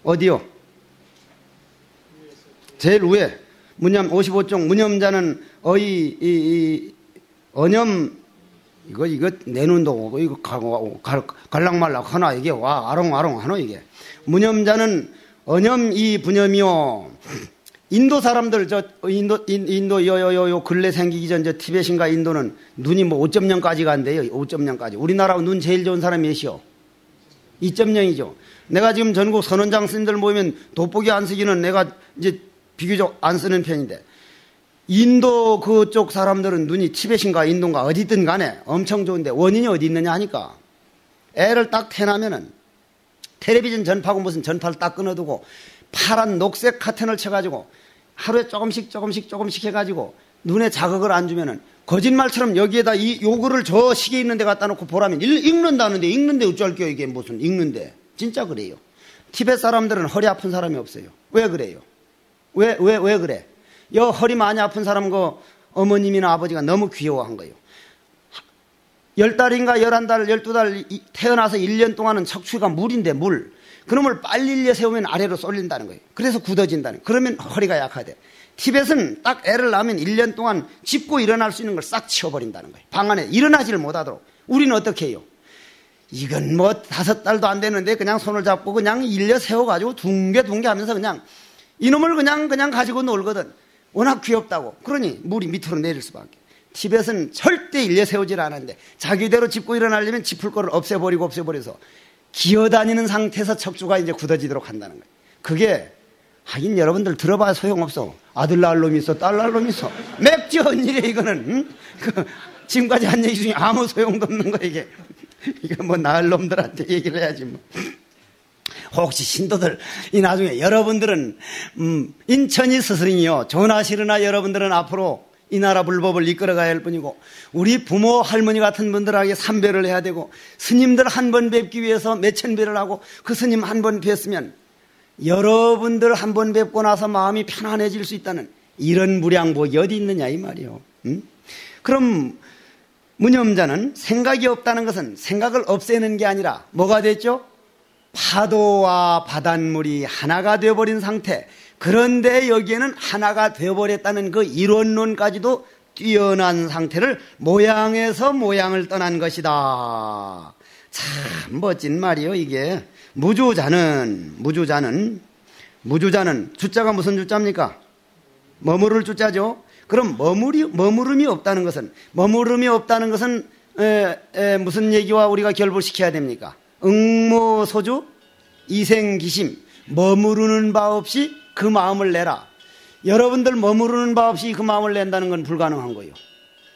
어디요? 제일 위에. 무념 55종. 무념자는 언염, 이거 내 눈도 오고, 이거 갈락말락 하나, 이게 와, 아롱아롱 하나, 이게. 무념자는 언염이 분염이요. 인도 사람들, 인도, 근래 생기기 전, 티벳인가 인도는 눈이 뭐 5.0까지 간대요. 5.0까지. 우리나라 눈 제일 좋은 사람이 몇이요? 2.0이죠. 내가 지금 전국 선원장 스님들 모이면 돋보기 안 쓰기는 내가 이제 비교적 안 쓰는 편인데, 인도 그쪽 사람들은 눈이 티벳인가 인도인가 어디든 간에 엄청 좋은데 원인이 어디 있느냐 하니까, 애를 딱 태어나면은 텔레비전 전파고 무슨 전파를 딱 끊어두고 파란 녹색 카텐을 쳐가지고 하루에 조금씩 해가지고 눈에 자극을 안 주면은 거짓말처럼 여기에다 요 글을 저 시계 있는 데 갖다 놓고 보라면 읽는다는데, 읽는데 어쩔게요. 이게 무슨 읽는데. 진짜 그래요. 티벳 사람들은 허리 아픈 사람이 없어요. 왜 그래요? 왜 그래? 허리 많이 아픈 사람 어머님이나 아버지가 너무 귀여워한 거예요. 10달인가 11달, 12달 태어나서 1년 동안은 척추가 물인데 물. 그놈을 빨리 일려 세우면 아래로 쏠린다는 거예요. 그래서 굳어진다는 거예요. 그러면 허리가 약하대. 티벳은 딱 애를 낳으면 1년 동안 짚고 일어날 수 있는 걸 싹 치워버린다는 거예요. 방 안에 일어나지를 못하도록. 우리는 어떻게 해요? 이건 뭐 5달도 안 되는데 그냥 손을 잡고 그냥 일려 세워가지고 둥게 하면서 그냥 이놈을 그냥 가지고 놀거든. 워낙 귀엽다고. 그러니 물이 밑으로 내릴 수밖에. 티벳은 절대 일려 세우질 않았는데 자기대로 짚고 일어나려면 짚을 거를 없애버려서 기어다니는 상태에서 척추가 이제 굳어지도록 한다는 거예요. 그게 하긴 여러분들 들어봐야 소용없어. 아들 낳을 놈이 있어, 딸 낳을 놈이 있어. 맥주 언니래 이거는. 지금까지 한 얘기 중에 아무 소용도 없는 거 이게. 이거 뭐 낳을 놈들한테 얘기를 해야지 뭐. 혹시 신도들 이 나중에 여러분들은 인천이 스승이요 전하시르나 여러분들은 앞으로 이 나라 불법을 이끌어가야 할 뿐이고, 우리 부모 할머니 같은 분들에게 삼배를 해야 되고, 스님들 한 번 뵙기 위해서 몇천 배를 하고, 그 스님 한 번 뵀으면 여러분들 한 번 뵙고 나서 마음이 편안해질 수 있다는 이런 무량복이 어디 있느냐 이 말이요. 그럼 무념자는 생각이 없다는 것은 생각을 없애는 게 아니라 뭐가 됐죠? 파도와 바닷물이 하나가 되어버린 상태. 그런데 여기에는 하나가 되어버렸다는 그 이론론까지도 뛰어난 상태를 모양에서 모양을 떠난 것이다. 참 멋진 말이요 이게. 무주자는 주자가 무슨 주자입니까? 머무를 주자죠. 그럼 머무름이 없다는 것은 무슨 얘기와 우리가 결부시켜야 됩니까? 응모소주 이생기심, 머무르는 바 없이 그 마음을 내라. 여러분들 머무르는 바 없이 그 마음을 낸다는 건 불가능한 거예요.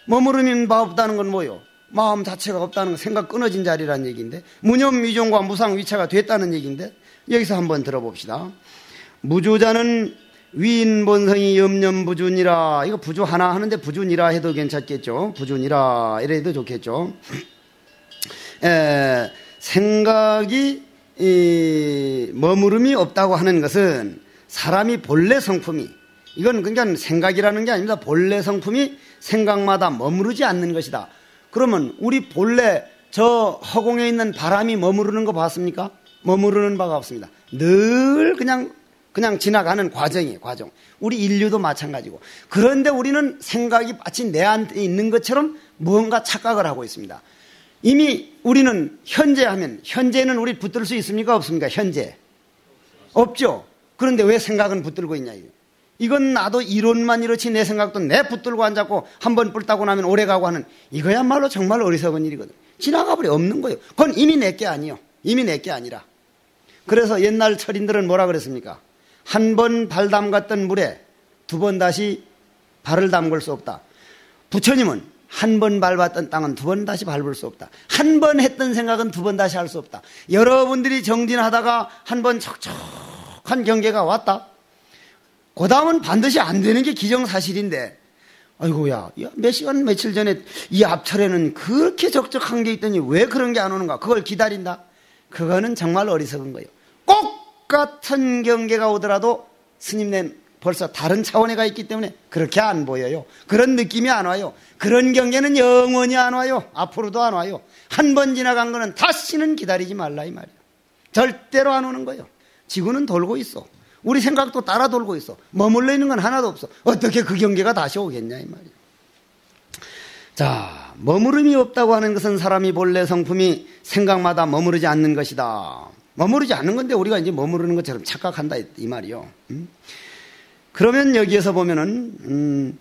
머무르는 바 없다는 건 뭐예요? 마음 자체가 없다는 건 생각 끊어진 자리라는 얘기인데, 무념 위종과 무상 위차가 됐다는 얘기인데, 여기서 한번 들어봅시다. 무주자는 위인본성이 염념부준이라. 이거 부주 하나 하는데 부준이라 해도 괜찮겠죠. 부준이라 이래도 좋겠죠. 생각이 머무름이 없다고 하는 것은 사람이 본래 성품이, 이건 그냥 생각이라는 게 아닙니다. 본래 성품이 생각마다 머무르지 않는 것이다. 그러면 우리 본래 저 허공에 있는 바람이 머무르는 거 봤습니까? 머무르는 바가 없습니다. 늘 그냥 지나가는 과정이에요. 과정. 우리 인류도 마찬가지고. 그런데 우리는 생각이 마치 내 안에 있는 것처럼 무언가 착각을 하고 있습니다. 이미 우리는 현재는 우리 붙들 수 있습니까? 없습니까? 현재. 없죠. 그런데 왜 생각은 붙들고 있냐. 이건 나도 이론만 이렇지 내 생각도 내 붙들고 앉았고 한번 뿔따고 나면 오래가고 하는, 이거야말로 정말 어리석은 일이거든. 지나가버려. 없는 거예요. 그건 이미 내게 아니요. 이미 내게 아니라. 그래서 옛날 철인들은 뭐라 그랬습니까? 한 번 발 담갔던 물에 두 번 다시 발을 담글 수 없다. 부처님은 한 번 밟았던 땅은 두 번 다시 밟을 수 없다. 한 번 했던 생각은 두 번 다시 할 수 없다. 여러분들이 정진하다가 한 번 척척한 경계가 왔다. 그 다음은 반드시 안 되는 게 기정사실인데, 아이고야, 몇 시간 며칠 전에 이 앞철에는 그렇게 적적한 게 있더니 왜 그런 게 안 오는가? 그걸 기다린다? 그거는 정말 어리석은 거예요. 똑같은 경계가 오더라도 스님네 벌써 다른 차원에가 있기 때문에 그렇게 안 보여요. 그런 느낌이 안 와요. 그런 경계는 영원히 안 와요. 앞으로도 안 와요. 한 번 지나간 거는 다시는 기다리지 말라 이 말이에요. 절대로 안 오는 거예요. 지구는 돌고 있어. 우리 생각도 따라 돌고 있어. 머물러 있는 건 하나도 없어. 어떻게 그 경계가 다시 오겠냐 이 말이야. 자, 머무름이 없다고 하는 것은 사람이 본래 성품이 생각마다 머무르지 않는 것이다. 머무르지 않는 건데 우리가 이제 머무르는 것처럼 착각한다 이 말이요. 그러면 여기에서 보면은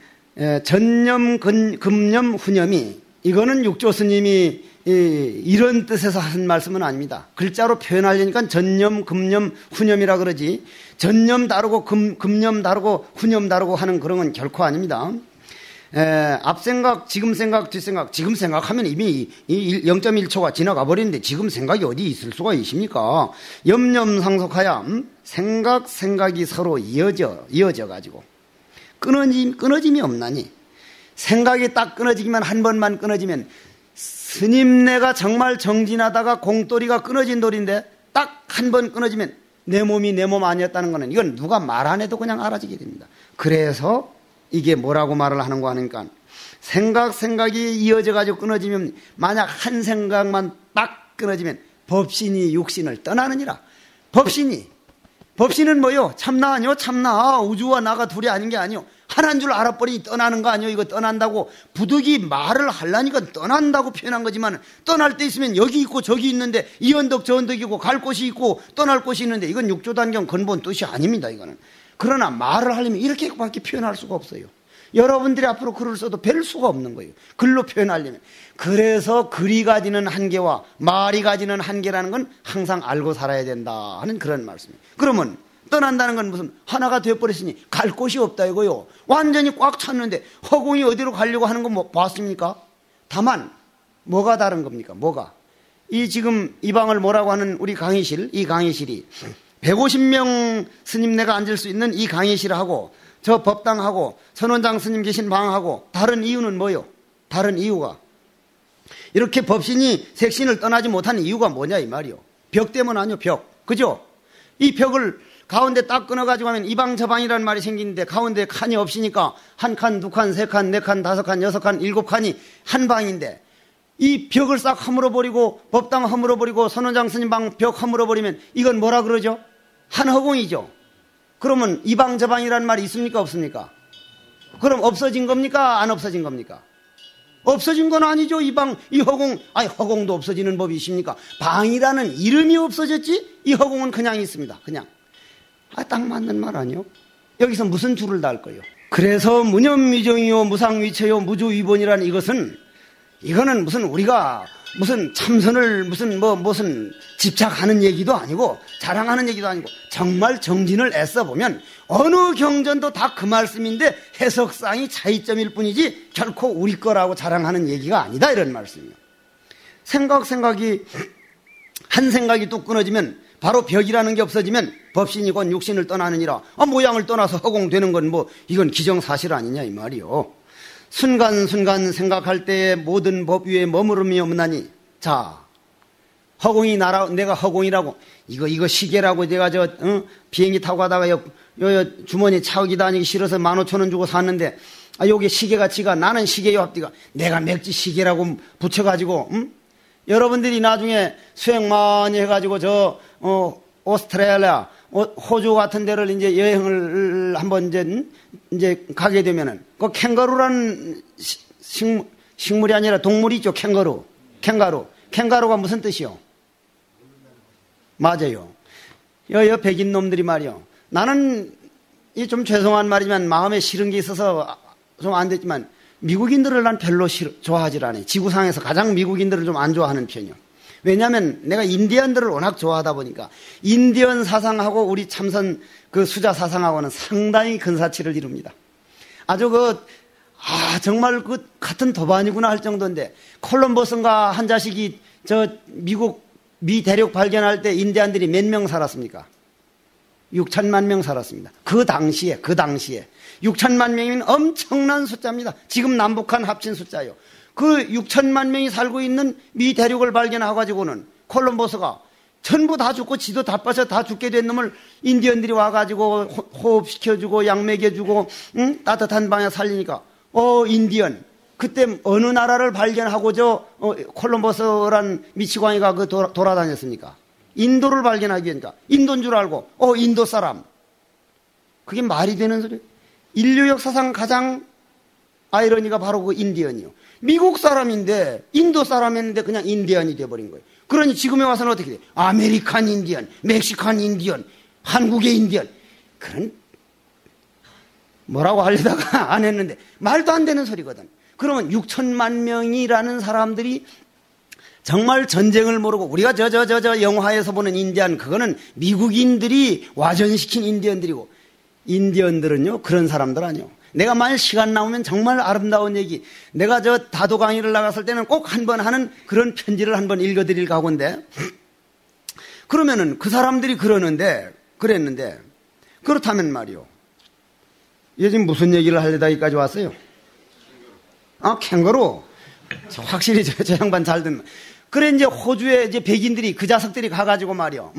전념, 금념, 후념이 이거는 육조 스님이 이런 뜻에서 한 말씀은 아닙니다. 글자로 표현하려니까 전념, 금념, 후념이라 그러지 전념 다르고 금념 다르고 후념 다르고 하는 그런 건 결코 아닙니다. 앞생각, 지금 생각, 뒷생각. 지금 생각하면 이미 0.1초가 지나가 버리는데 지금 생각이 어디 있을 수가 있습니까? 염념상속하야 생각이 서로 이어져 가지고 끊어짐이 없나니 생각이 딱 끊어지기만 한 번만 끊어지면 스님네가 정말 정진하다가 공돌이가 끊어진 돌인데 딱 한 번 끊어지면 내 몸이 내 몸 아니었다는 거는 이건 누가 말 안 해도 그냥 알아지게 됩니다. 그래서 이게 뭐라고 말을 하는가 하니까 생각이 이어져 가지고 끊어지면 만약 한 생각만 딱 끊어지면 법신이 육신을 떠나느니라. 법신은 뭐요? 참나 아니요? 참나. 우주와 나가 둘이 아닌 게 아니요. 하나인 줄 알아버리니 떠나는 거 아니요? 이거 떠난다고 부득이 말을 하려니까 떠난다고 표현한 거지만 떠날 때 있으면 여기 있고 저기 있는데 이 언덕 저 언덕이고 갈 곳이 있고 떠날 곳이 있는데 이건 육조단경 근본 뜻이 아닙니다. 이거는. 그러나 말을 하려면 이렇게밖에 표현할 수가 없어요. 여러분들이 앞으로 글을 써도 별 수가 없는 거예요. 글로 표현하려면. 그래서 글이 가지는 한계와 말이 가지는 한계라는 건 항상 알고 살아야 된다 하는 그런 말씀이에요. 그러면 떠난다는 건 무슨 하나가 되어버렸으니 갈 곳이 없다 이거요. 완전히 꽉 찼는데 허공이 어디로 가려고 하는 거 뭐 봤습니까? 다만 뭐가 다른 겁니까? 뭐가? 이 지금 이 방을 뭐라고 하는 우리 강의실, 이 강의실이 150명 스님네가 앉을 수 있는 이 강의실하고 저 법당하고 선원장 스님 계신 방하고 다른 이유는 뭐요? 다른 이유가 이렇게 법신이 색신을 떠나지 못하는 이유가 뭐냐 이 말이요. 벽 때문 아니요. 벽. 그죠? 이 벽을 가운데 딱 끊어가지고 하면 이 방 저 방이라는 말이 생기는데 가운데 칸이 없으니까 한 칸, 두 칸, 세 칸, 네 칸, 다섯 칸, 여섯 칸, 일곱 칸이 한 방인데 이 벽을 싹 허물어버리고 법당 허물어버리고 선원장 스님 방 벽 허물어버리면 이건 뭐라 그러죠? 한 허공이죠. 그러면 이 방 저 방이라는 말이 있습니까 없습니까? 그럼 없어진 겁니까 안 없어진 겁니까? 없어진 건 아니죠. 이 방, 이 허공, 허공도 없어지는 법이 있습니까? 방이라는 이름이 없어졌지 이 허공은 그냥 있습니다. 그냥. 딱 맞는 말 아니요? 여기서 무슨 줄을 달 거요? 그래서 무념위정이요 무상위처요 무주위본이라는 이거는 무슨 우리가 무슨 참선을 무슨 집착하는 얘기도 아니고 자랑하는 얘기도 아니고 정말 정진을 애써 보면 어느 경전도 다 그 말씀인데 해석상이 차이점일 뿐이지 결코 우리 거라고 자랑하는 얘기가 아니다 이런 말씀이에요. 생각이 한 생각이 뚝 끊어지면 바로 벽이라는 게 없어지면 법신이 곧 육신을 떠나느니라. 모양을 떠나서 허공되는 건 이건 기정사실 아니냐 이 말이요. 순간순간 생각할 때에 모든 법 위에 머무름이 없나니. 자, 허공이 내가 허공이라고 이거 시계라고 내가 비행기 타고 가다가 주머니에 차고 다니기 싫어서 15,000원 주고 샀는데 여기 시계가치가 나는 시계요 합디가 내가 맥지 시계라고 붙여가지고 여러분들이 나중에 수행 많이 해가지고 오스트레일리아, 호주 같은 데를 이제 여행을 한번 이제 가게 되면은 그 캥거루라는 식물이 아니라 동물이 있죠. 캥거루가 무슨 뜻이요? 맞아요. 백인 놈들이 말이요. 나는 이 좀 죄송한 말이지만 마음에 싫은 게 있어서 좀 안 됐지만 미국인들을 난 별로 좋아하지 않아요. 지구상에서 가장 미국인들을 좀 안 좋아하는 편이요. 왜냐하면 내가 인디언들을 워낙 좋아하다 보니까 인디언 사상하고 우리 참선 그 수자 사상하고는 상당히 근사치를 이룹니다. 아주 정말 같은 도반이구나 할 정도인데 콜럼버스인가 한 자식이 미국 미 대륙 발견할 때 인디언들이 몇 명 살았습니까? 6천만 명 살았습니다. 그 당시에 6천만 명이면 엄청난 숫자입니다. 지금 남북한 합친 숫자요. 그 6천만 명이 살고 있는 미 대륙을 발견해가지고는 콜럼버스가 전부 다 죽고 지도 다 빠져 다 죽게 된 놈을 인디언들이 와가지고 호흡시켜주고 약 먹여주고 따뜻한 방에 살리니까 인디언 그때 어느 나라를 발견하고 콜럼버스란 미치광이가 돌아다녔습니까? 인도를 발견하기 위해서 인도인 줄 알고 인도 사람. 그게 말이 되는 소리예요. 인류 역사상 가장 아이러니가 바로 그 인디언이요. 미국 사람인데 인도 사람이었는데 그냥 인디언이 돼버린 거예요. 그러니 지금에 와서는 어떻게 돼? 아메리칸 인디언, 멕시칸 인디언, 한국의 인디언. 그런 뭐라고 하려다가 안 했는데 말도 안 되는 소리거든. 그러면 6천만 명이라는 사람들이 정말 전쟁을 모르고 우리가 저 영화에서 보는 인디언 그거는 미국인들이 와전시킨 인디언들이고 인디언들은요 그런 사람들 아니요. 내가 만약 시간 나오면 정말 아름다운 얘기 내가 저 다도 강의를 나갔을 때는 꼭 한 번 하는 그런 편지를 한번 읽어드릴 각오인데 그러면은 그 사람들이 그랬는데 그렇다면 말이요. 얘 지금 무슨 얘기를 하려다 여기까지 왔어요? 캥거루. 확실히 저 양반 잘 듣는. 그래, 이제 호주에 이제 백인들이 그 자석들이 가가지고 말이요.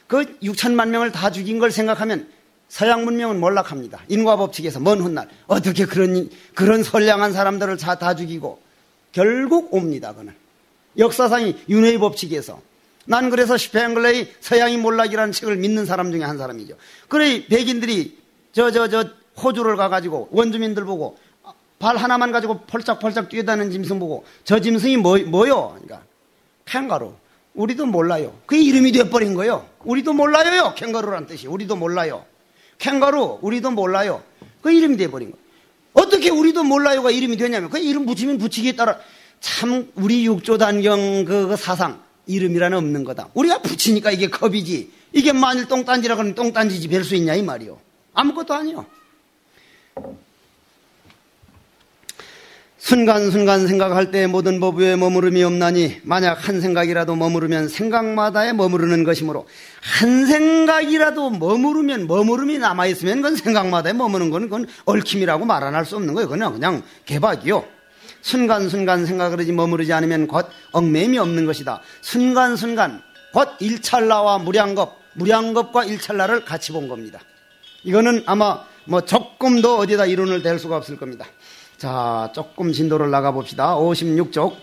그 6천만 명을 다 죽인 걸 생각하면 서양 문명은 몰락합니다. 인과 법칙에서 먼 훗날. 어떻게 그런 선량한 사람들을 다 죽이고. 결국 옵니다, 그는. 역사상의 윤회의 법칙에서. 난 그래서 스팽글레의 서양이 몰락이라는 책을 믿는 사람 중에 한 사람이죠. 그래, 백인들이 호주를 가가지고 원주민들 보고 발 하나만 가지고 펄짝펄짝 뛰어다니는 짐승 보고 저 짐승이 뭐요? 그러니까 캥거루. 우리도 몰라요. 그게 이름이 되어버린 거예요. 우리도 몰라요. 캥거루란 뜻이. 우리도 몰라요. 캥거루. 우리도 몰라요. 그 이름이 되어버린 거예요. 어떻게 우리도 몰라요가 이름이 되냐면 그 이름 붙이면 붙이기에 따라 참 우리 육조단경 그 사상 이름이라는 없는 거다. 우리가 붙이니까 이게 겁이지. 이게 만일 똥딴지라 그러면 똥딴지지 별 수 있냐 이 말이요. 아무것도 아니요. 순간순간 생각할 때 모든 법 위에 머무름이 없나니 만약 한 생각이라도 머무르면 생각마다에 머무르는 것이므로 한 생각이라도 머무름이 남아있으면 그건 생각마다에 머무는 건 그건 얽힘이라고 말 안 할 수 없는 거예요. 그냥 개박이요. 순간순간 생각을 하지 머무르지 않으면 곧 얽매임이 없는 것이다. 순간순간 곧 일찰나와 무량겁과 일찰나를 같이 본 겁니다. 이거는 아마 조금 더 어디다 이론을 댈 수가 없을 겁니다. 자, 조금 진도를 나가봅시다. 56쪽.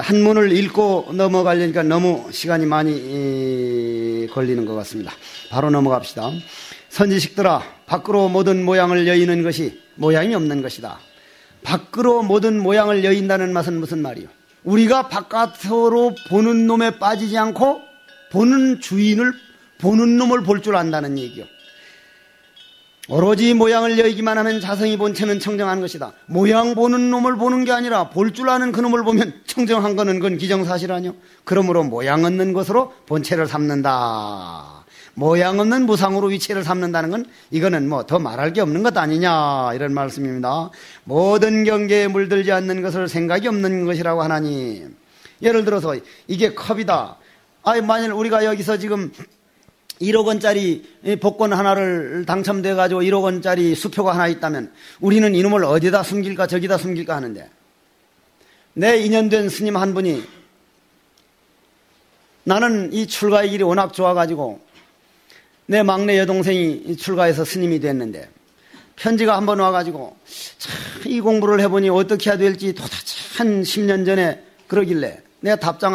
한문을 읽고 넘어가려니까 너무 시간이 많이 걸리는 것 같습니다. 바로 넘어갑시다. 선지식들아, 밖으로 모든 모양을 여의는 것이 모양이 없는 것이다. 밖으로 모든 모양을 여인다는 맛은 무슨 말이요? 우리가 바깥으로 보는 놈에 빠지지 않고 보는 놈을 볼 줄 안다는 얘기요. 오로지 모양을 여의기만 하면 자성이 본체는 청정한 것이다. 모양 보는 놈을 보는 게 아니라 볼 줄 아는 그 놈을 보면 청정한 거는 그건 기정사실 아니요. 그러므로 모양 없는 것으로 본체를 삼는다. 모양 없는 무상으로 위치를 삼는다는 건 이거는 더 말할 게 없는 것 아니냐 이런 말씀입니다. 모든 경계에 물들지 않는 것을 생각이 없는 것이라고 하나니 예를 들어서 이게 컵이다. 만일 우리가 여기서 지금 1억 원짜리 복권 하나를 당첨돼가지고 1억 원짜리 수표가 하나 있다면 우리는 이놈을 어디다 숨길까 저기다 숨길까 하는데 내 인연된 스님 한 분이 나는 이 출가의 길이 워낙 좋아가지고 내 막내 여동생이 출가해서 스님이 됐는데 편지가 한 번 와가지고 참 이 공부를 해보니 어떻게 해야 될지 도대체 한 10년 전에 그러길래 내가 답장을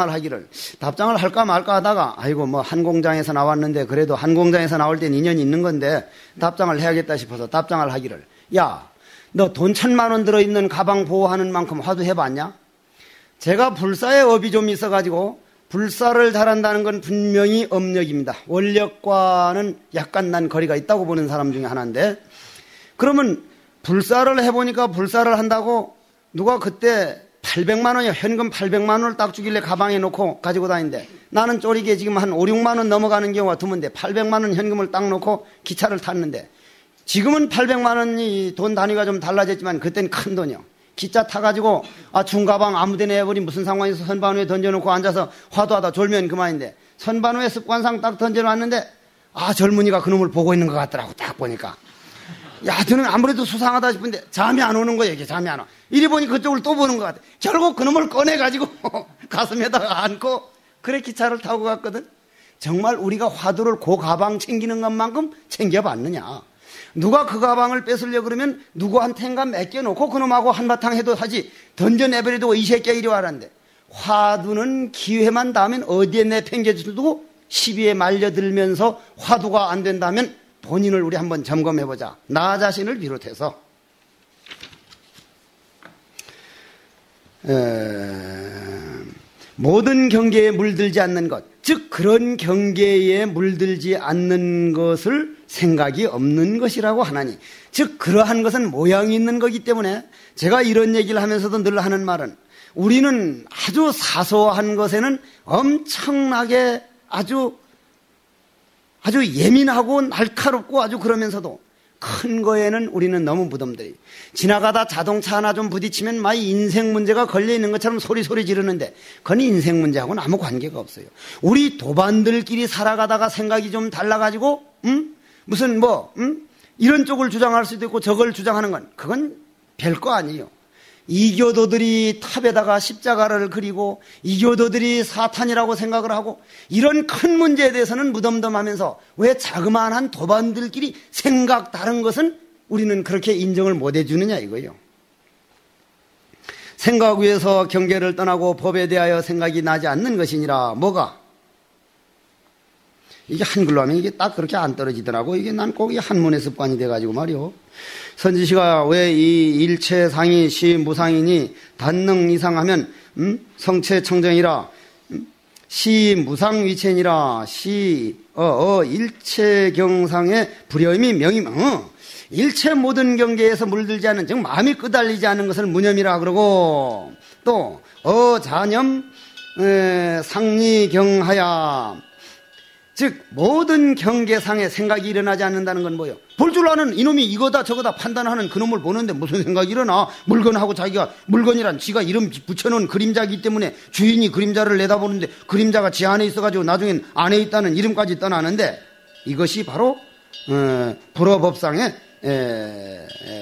할까 말까 하다가 한 공장에서 나왔는데 그래도 한 공장에서 나올 땐 인연이 있는 건데 답장을 해야겠다 싶어서 답장을 하기를 야, 너 돈 1,000만 원 들어있는 가방 보호하는 만큼 화두해봤냐? 제가 불사에 업이 좀 있어가지고 불사를 잘한다는 건 분명히 업력입니다. 원력과는 약간 난 거리가 있다고 보는 사람 중에 하나인데 그러면 불사를 해보니까 불사를 한다고 누가 그때 800만 원이요. 현금 800만 원을 딱 주길래 가방에 놓고 가지고 다니는데 나는 쪼리게 지금 한 5, 6만 원 넘어가는 경우가 드문데 800만 원 현금을 딱 놓고 기차를 탔는데 지금은 800만 원이 돈 단위가 좀 달라졌지만 그때는 큰 돈이요. 기차 타가지고 중가방 아무데나 해버리 무슨 상황에서 선반 위에 던져놓고 앉아서 화두하다 졸면 그만인데 선반 위에 습관상 딱 던져놨는데 젊은이가 그놈을 보고 있는 것 같더라고. 딱 보니까 저는 아무래도 수상하다 싶은데 잠이 안 오는 거예요. 이게 잠이 안 와. 이리 보니 그쪽을 또 보는 것 같아. 결국 그놈을 꺼내가지고 가슴에다가 안고 그래 기차를 타고 갔거든. 정말 우리가 화두를 그 가방 챙기는 것만큼 챙겨봤느냐. 누가 그 가방을 뺏으려고 그러면 누구한텐가 맡겨놓고 그놈하고 한바탕 해도 하지 던져내버려도 이 새끼야 이리 와라는데 화두는 기회만 닿으면 어디에 내팽개쳐두고 시비에 말려들면서 화두가 안 된다면 본인을 우리 한번 점검해보자. 나 자신을 비롯해서. 모든 경계에 물들지 않는 것, 즉 그런 경계에 물들지 않는 것을 생각이 없는 것이라고 하나니, 즉 그러한 것은 모양이 있는 거기 때문에 제가 이런 얘기를 하면서도 늘 하는 말은, 우리는 아주 사소한 것에는 엄청나게 아주 예민하고 날카롭고 아주 그러면서도 큰 거에는 우리는 너무 무덤들이. 지나가다 자동차 하나 좀 부딪히면 막 인생 문제가 걸려있는 것처럼 소리 지르는데 그건 인생 문제하고는 아무 관계가 없어요. 우리 도반들끼리 살아가다가 생각이 좀 달라가지고 무슨 이런 쪽을 주장할 수도 있고 저걸 주장하는 건 그건 별거 아니에요. 이교도들이 탑에다가 십자가를 그리고 이교도들이 사탄이라고 생각을 하고 이런 큰 문제에 대해서는 무덤덤하면서 왜 자그마한 도반들끼리 생각 다른 것은 우리는 그렇게 인정을 못 해주느냐 이거예요. 생각 위에서 경계를 떠나고 법에 대하여 생각이 나지 않는 것이니라. 뭐가? 이게 한글로 하면 이게 딱 그렇게 안 떨어지더라고. 이게 난 꼭 이 한문의 습관이 돼가지고 말이요. 선지시가 왜 이 일체상이 시무상이니 단능 이상하면 성체청정이라 시무상위체니라 일체경상의 불여임이 명임. 일체 모든 경계에서 물들지 않는, 즉 마음이 끄달리지 않는 것을 무념이라 그러고, 또 자념 상리경하야, 즉 모든 경계상에 생각이 일어나지 않는다는 건 뭐예요? 볼 줄 아는 이놈이 이거다 저거다 판단하는 그놈을 보는데 무슨 생각이 일어나? 물건하고 자기가, 물건이란 지가 이름 붙여놓은 그림자이기 때문에 주인이 그림자를 내다보는데 그림자가 지 안에 있어가지고 나중엔 안에 있다는 이름까지 떠나는데, 이것이 바로 불어법상의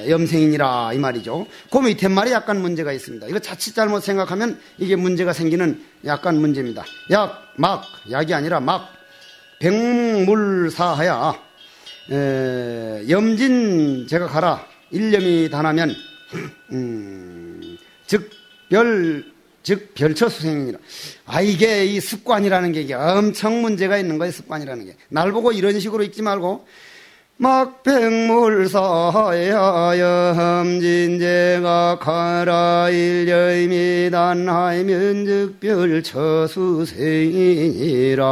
염생이니라 이 말이죠. 그 밑에 말이 약간 문제가 있습니다. 이거 자칫 잘못 생각하면 이게 문제가 생기는 약간 문제입니다. 약이 아니라 백물사하야 염진 제가 가라 일념이 단하면 즉 별처수생이니라. 이게 이 습관이라는 게 이게 엄청 문제가 있는 거예요. 습관이라는 게. 날 보고 이런 식으로 읽지 말고 백물사하야 염진제가 가라 일념이 단하면 즉 별처수생이니라.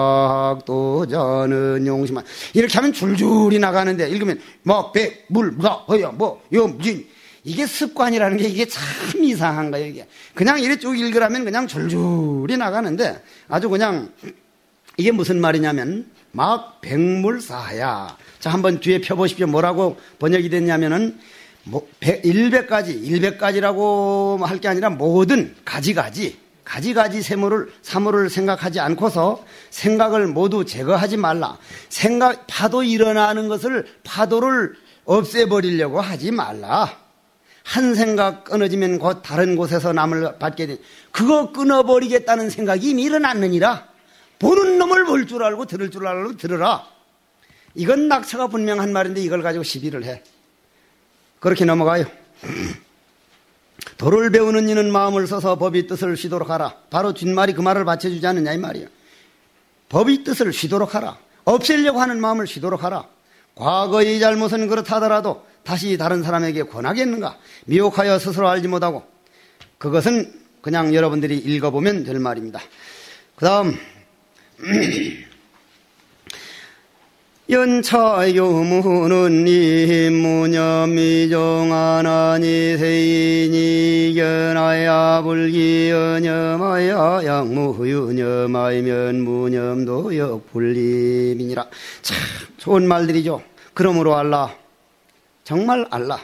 학도자는 용심한. 이렇게 하면 줄줄이 나가는데 읽으면 백물사하야 염진, 이게 습관이라는 게 이게 참 이상한 거예요. 이게 그냥 이렇게 쭉 읽으라면 그냥 줄줄이 나가는데 아주 그냥 이게 무슨 말이냐면 백물사하야. 자, 한번 뒤에 펴보십시오. 뭐라고 번역이 됐냐면은 100가지라고 할 게 아니라 모든 가지가지 사물을 생각하지 않고서 생각을 모두 제거하지 말라. 파도 일어나는 것을 파도를 없애버리려고 하지 말라. 한 생각 끊어지면 곧 다른 곳에서 남을 받게 되, 그거 끊어버리겠다는 생각이 이미 일어났느니라. 보는 놈을 볼 줄 알고 들을 줄 알고 들으라. 이건 낙처가 분명한 말인데 이걸 가지고 시비를 해. 그렇게 넘어가요. 도를 배우는 이는 마음을 써서 법의 뜻을 쉬도록 하라. 바로 뒷말이 그 말을 받쳐주지 않느냐 이 말이에요. 법의 뜻을 쉬도록 하라. 없애려고 하는 마음을 쉬도록 하라. 과거의 잘못은 그렇다더라도 다시 다른 사람에게 권하겠는가? 미혹하여 스스로 알지 못하고. 그것은 그냥 여러분들이 읽어보면 될 말입니다. 그 다음 연차교무는 이무념이종하나니 세인이 견하야 불기연염하야 양무유념하면 무념도 역불림이니라. 참 좋은 말들이죠. 그러므로 알라, 정말 알라.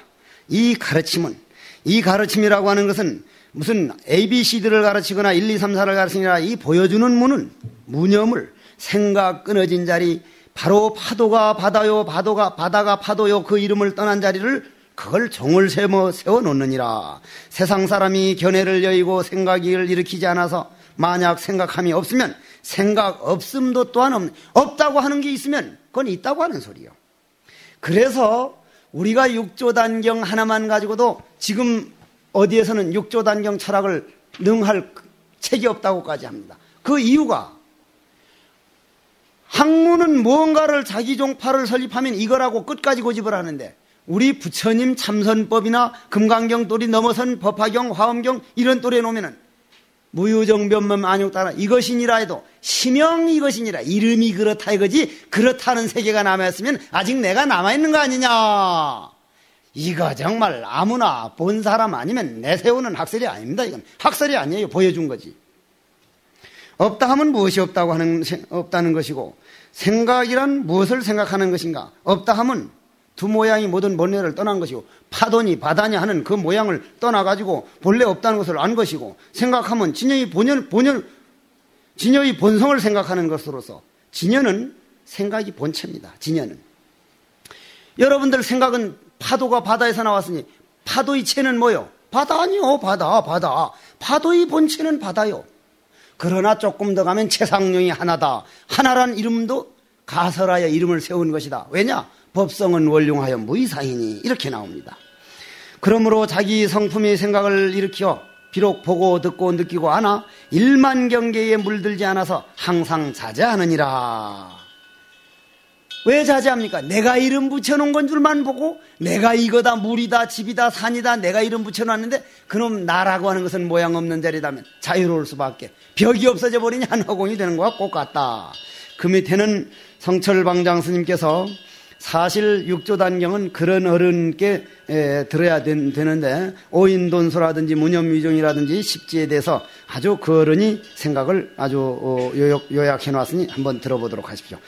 이 가르침이라고 하는 것은 무슨 ABC들을 가르치거나 1, 2, 3, 4를 가르치느라 이 보여주는 무는 무념을, 생각 끊어진 자리, 바로 파도가 바다요, 바다가 파도요, 그 이름을 떠난 자리를, 그걸 종을 세워놓느니라. 세상 사람이 견해를 여의고 생각을 일으키지 않아서 만약 생각함이 없으면 생각 없음도 또한 없다고 하는 게 있으면 그건 있다고 하는 소리예요. 그래서 우리가 육조단경 하나만 가지고도 지금 어디에서는 육조단경 철학을 능할 책이 없다고까지 합니다. 그 이유가 학문은 무언가를 자기 종파를 설립하면 이거라고 끝까지 고집을 하는데 우리 부처님 참선법이나 금강경 또리 넘어선 법화경, 화엄경 이런 또리에 놓으면은 무유정변문 안욕따라 이것이니라 해도 심형 이것이니라 이름이 그렇다 이거지 그렇다는 세계가 남아있으면 아직 내가 남아있는 거 아니냐. 이거 정말 아무나 본 사람 아니면 내세우는 학설이 아닙니다. 이건 학설이 아니에요. 보여준 거지. 없다 하면 무엇이 없다는 것이고 생각이란 무엇을 생각하는 것인가. 없다 하면 두 모양이 모든 본래를 떠난 것이고 파도니 바다니 하는 그 모양을 떠나가지고 본래 없다는 것을 안 것이고 생각하면 진여의 본성을 생각하는 것으로서 진여는 생각이 본체입니다. 진여는. 여러분들 생각은 파도가 바다에서 나왔으니 파도의 체는 뭐요? 바다 아니요. 바다. 파도의 본체는 바다요. 그러나 조금 더 가면 최상령이 하나다. 하나란 이름도 가설하여 이름을 세운 것이다. 왜냐? 법성은 원룡하여 무이사이니 이렇게 나옵니다. 그러므로 자기 성품의 생각을 일으켜 비록 보고 듣고 느끼고 하나 일만 경계에 물들지 않아서 항상 자제하느니라. 왜 자제합니까? 내가 이름 붙여놓은 건 줄만 보고 내가 이거다 물이다 집이다 산이다 내가 이름 붙여놨는데 그놈 나라고 하는 것은 모양 없는 자리다면 자유로울 수밖에. 벽이 없어져 버리니 한 허공이 되는 것과 똑같다. 그 밑에는 성철방장 스님께서 사실 육조단경은 그런 어른께 들어야 되는데 오인돈소라든지 무념위종이라든지 십지에 대해서 아주 그 어른이 생각을 아주 요약해 놨으니 한번 들어보도록 하십시오.